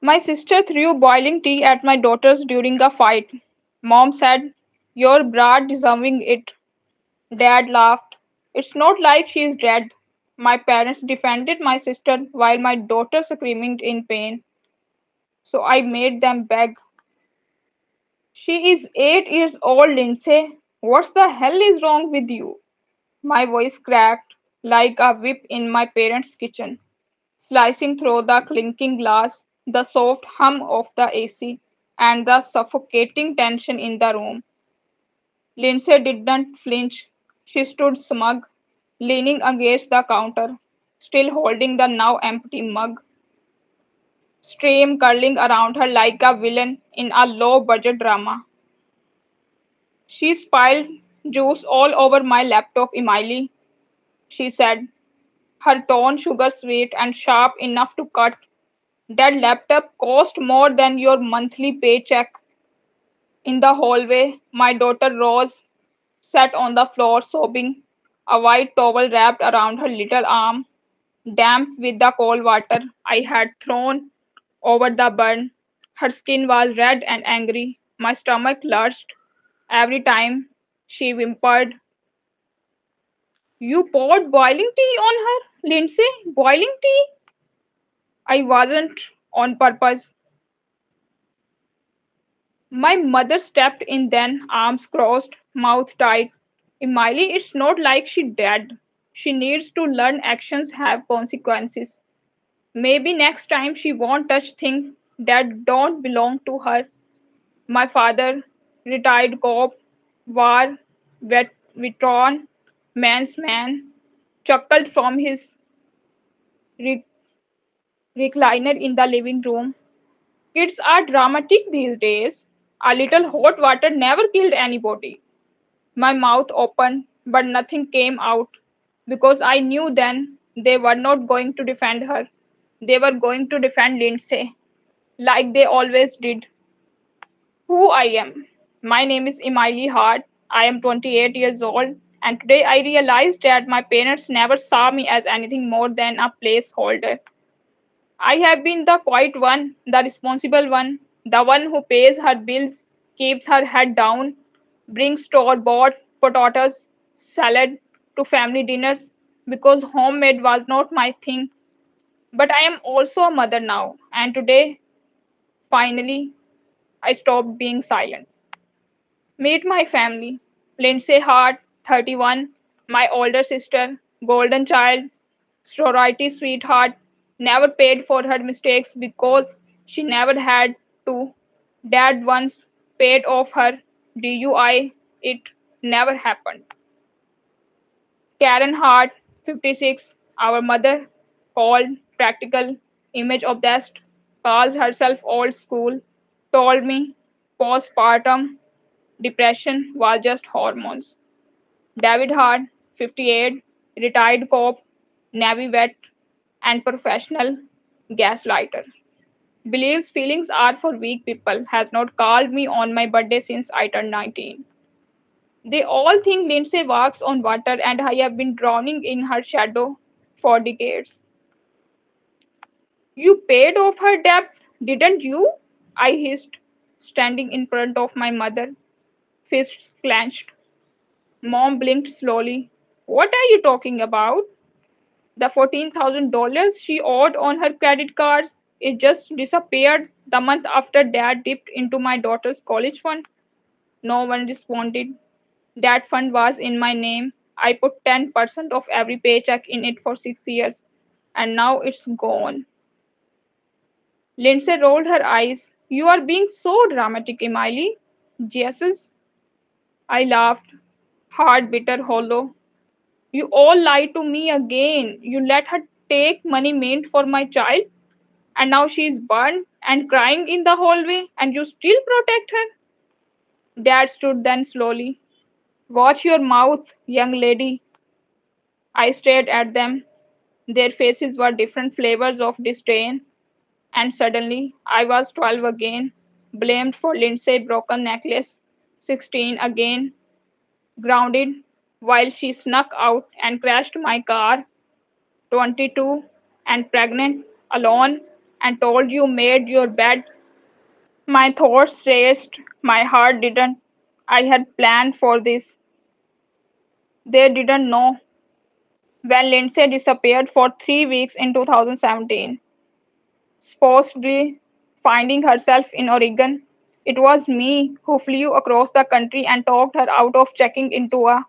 My sister threw boiling tea at my daughters during a fight. Mom said, "Your Brat deserving it." Dad laughed. "It's not like she is dead." My parents defended my sister while my daughter screamed in pain. So I made them beg. "She is 8 years old, Lindsay. What the hell is wrong with you?" My voice cracked like a whip in my parents' kitchen, slicing through the clinking glass, the soft hum of the AC, and the suffocating tension in the room. Lindsay didn't flinch. She stood smug, leaning against the counter, still holding the now empty mug, stream curling around her like a villain in a low budget drama. "She spilled juice all over my laptop, Emily," she said, her tone sugar sweet and sharp enough to cut. "That laptop cost more than your monthly paycheck." In the hallway, my daughter Rose sat on the floor sobbing, a white towel wrapped around her little arm, damp with the cold water I had thrown over the burn. Her skin was red and angry. My stomach lurched every time she whimpered, "You poured boiling tea on her, Lindsay? Boiling tea?" "I wasn't on purpose." My mother stepped in then, arms crossed, mouth tight. "Emily, it's not like she dead. She needs to learn actions have consequences. Maybe next time she won't touch things that don't belong to her." My father, retired cop, war veteran, man's man, chuckled from his re- recliner in the living room. "Kids are dramatic these days. A little hot water never killed anybody." My mouth opened, but nothing came out because I knew then they were not going to defend her. They were going to defend Lindsay, like they always did. Who I am. My name is Emily Hart. I am 28 years old, and today I realized that my parents never saw me as anything more than a placeholder. I have been the quiet one, the responsible one, the one who pays her bills, keeps her head down, brings store bought potatoes, salad to family dinners because homemade was not my thing. But I am also a mother now, and today, finally, I stopped being silent. Meet my family. Lindsay Hart, 31, my older sister, golden child, sorority sweetheart, never paid for her mistakes because she never had to. Dad once paid off her DUI. It never happened. Karen Hart, 56, our mother, called practical, image obsessed, calls herself old school, told me postpartum depression was just hormones. David Hart, 58, retired cop, Navy vet, and professional gaslighter. Believes feelings are for weak people, has not called me on my birthday since I turned 19. They all think Lindsay walks on water and I have been drowning in her shadow for decades. "You paid off her debt, didn't you?" I hissed, standing in front of my mother, fists clenched. Mom blinked slowly. "What are you talking about?" "The $14,000 she owed on her credit cards. It just disappeared the month after Dad dipped into my daughter's college fund." No one responded. That fund was in my name. I put 10% of every paycheck in it for 6 years, and now it's gone. Lindsay rolled her eyes. "You are being so dramatic, Emily." "Jesus." I laughed, heart bitter hollow. "You all lied to me again. You let her take money meant for my child, and now she is burned and crying in the hallway, and you still protect her." Dad stood then slowly. "Watch your mouth, young lady." I stared at them. Their faces were different flavors of disdain, and suddenly I was 12 again, blamed for Lindsay's broken necklace, 16 again, grounded while she snuck out and crashed my car, 22, and pregnant, alone. and told you made your bed. My thoughts raced, my heart didn't. I had planned for this. They didn't know. When Lindsay disappeared for 3 weeks in 2017, supposedly finding herself in Oregon, it was me who flew across the country and talked her out of checking into a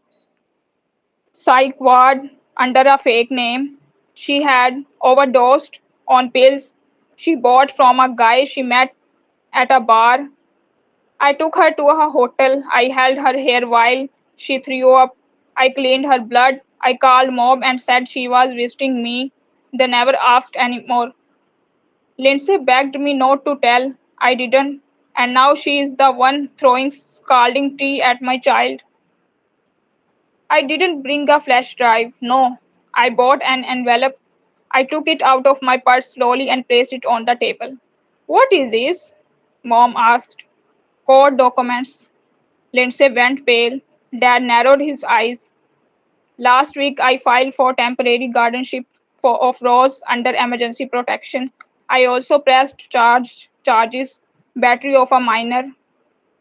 psych ward under a fake name. She had overdosed on pills she bought from a guy she met at a bar. I took her to a hotel. I held her hair while she threw up. I cleaned her blood. I called mob and said she was visiting me. They never asked anymore. Lindsay begged me not to tell. I didn't. And now she is the one throwing scalding tea at my child. I didn't bring a flash drive. No. I bought an envelope. I took it out of my purse slowly and placed it on the table. What is this? Mom asked. Court documents. Lindsay went pale. Dad narrowed his eyes. Last week I filed for temporary guardianship of Rose under emergency protection. I also pressed charges, battery of a minor,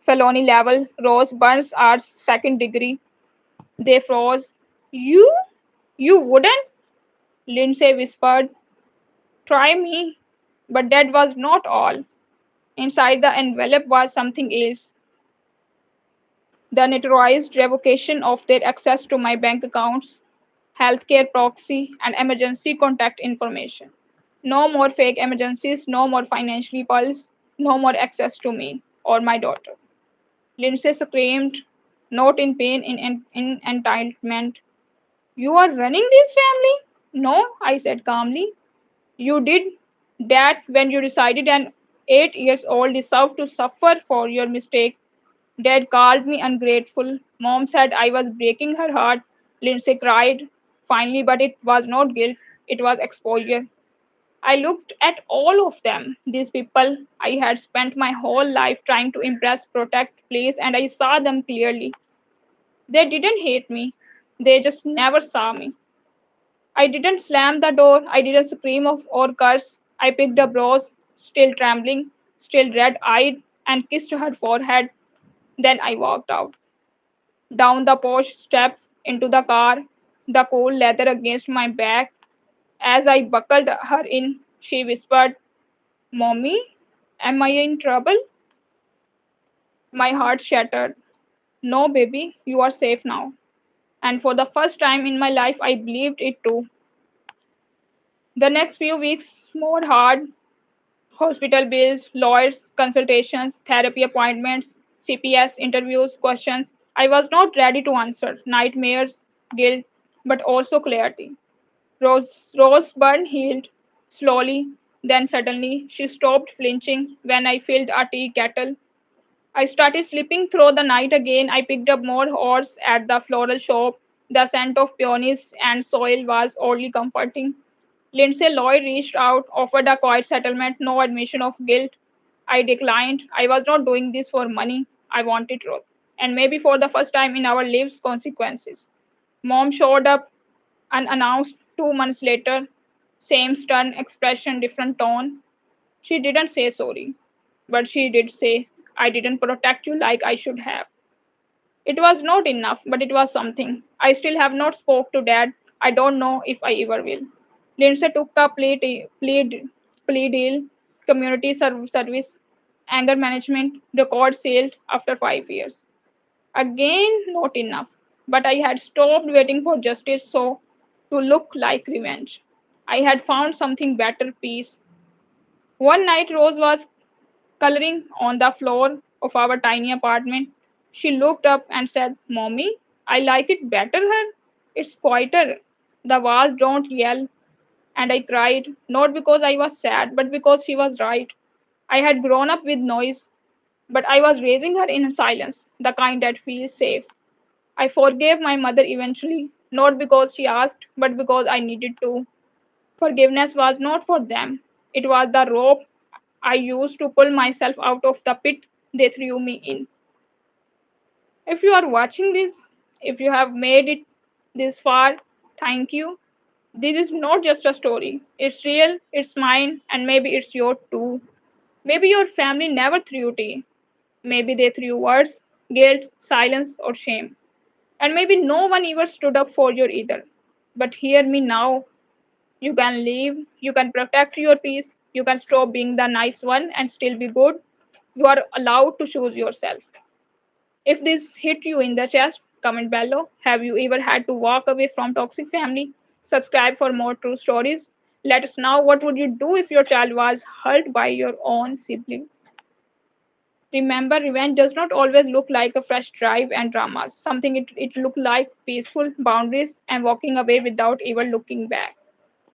felony level, Rose burns are second degree. They froze. You? You wouldn't? Lindsay whispered. Try me. But that was not all. Inside the envelope was something else. The notarized revocation of their access to my bank accounts, healthcare proxy, and emergency contact information. No more fake emergencies, no more financial pulse, no more access to me or my daughter. Lindsay screamed, not in pain, in entitlement. You are running this family? No, I said calmly. You did that when you decided an 8 years old deserved to suffer for your mistake. Dad called me ungrateful. Mom said I was breaking her heart. Lindsay cried. Finally, but it was not guilt, it was exposure. I looked at all of them, these people I had spent my whole life trying to impress, protect, please, and I saw them clearly. They didn't hate me, they just never saw me. I didn't slam the door, I didn't scream or curse. I picked up Rose, still trembling, still red eyed, and kissed her forehead. Then I walked out. Down the porch steps into the car, the cool leather against my back. As I buckled her in, she whispered, Mommy, am I in trouble? My heart shattered. No, baby, you are safe now. And for the first time in my life, I believed it too. The next few weeks, more hard hospital bills, lawyers, consultations, therapy appointments, CPS interviews, questions. I was not ready to answer. Nightmares, guilt, but also clarity. Roseburn healed slowly, then suddenly she stopped flinching when I filled a tea kettle. I started sleeping through the night again. I picked up more horse at the floral shop. The scent of peonies and soil was oddly comforting. Lindsay Lloyd reached out, offered a quiet settlement, no admission of guilt. I declined. I was not doing this for money. I wanted truth. And maybe for the first time in our lives, consequences. Mom showed up unannounced 2 months later. Same stern expression, different tone. She didn't say sorry, but she did say, I didn't protect you like I should have. It was not enough, but it was something. I still have not spoke to dad. I don't know if I ever will. Lindsay took a plea deal, community service, anger management, record sealed after 5 years. Again, not enough. But I had stopped waiting for justice so to look like revenge. I had found something better peace. One night Rose was coloring on the floor of our tiny apartment. She looked up and said, Mommy, I like it better here. It's quieter. The walls don't yell. And I cried, not because I was sad, but because she was right. I had grown up with noise, but I was raising her in silence, the kind that feels safe. I forgave my mother eventually, not because she asked, but because I needed to. Forgiveness was not for them, it was the rope I used to pull myself out of the pit they threw me in. If you are watching this, if you have made it this far, thank you. This is not just a story. It's real, it's mine, and maybe it's your too. Maybe your family never threw tea. Maybe they threw words, guilt, silence, or shame. And maybe no one ever stood up for you either. But hear me now. You can leave, you can protect your peace, you can stop being the nice one and still be good. You are allowed to choose yourself. If this hit you in the chest, comment below. Have you ever had to walk away from toxic family? Subscribe for more true stories. Let us know what would you do if your child was hurt by your own sibling. Remember, revenge does not always look like a fresh drive and dramas. Something it look like peaceful boundaries and walking away without even looking back.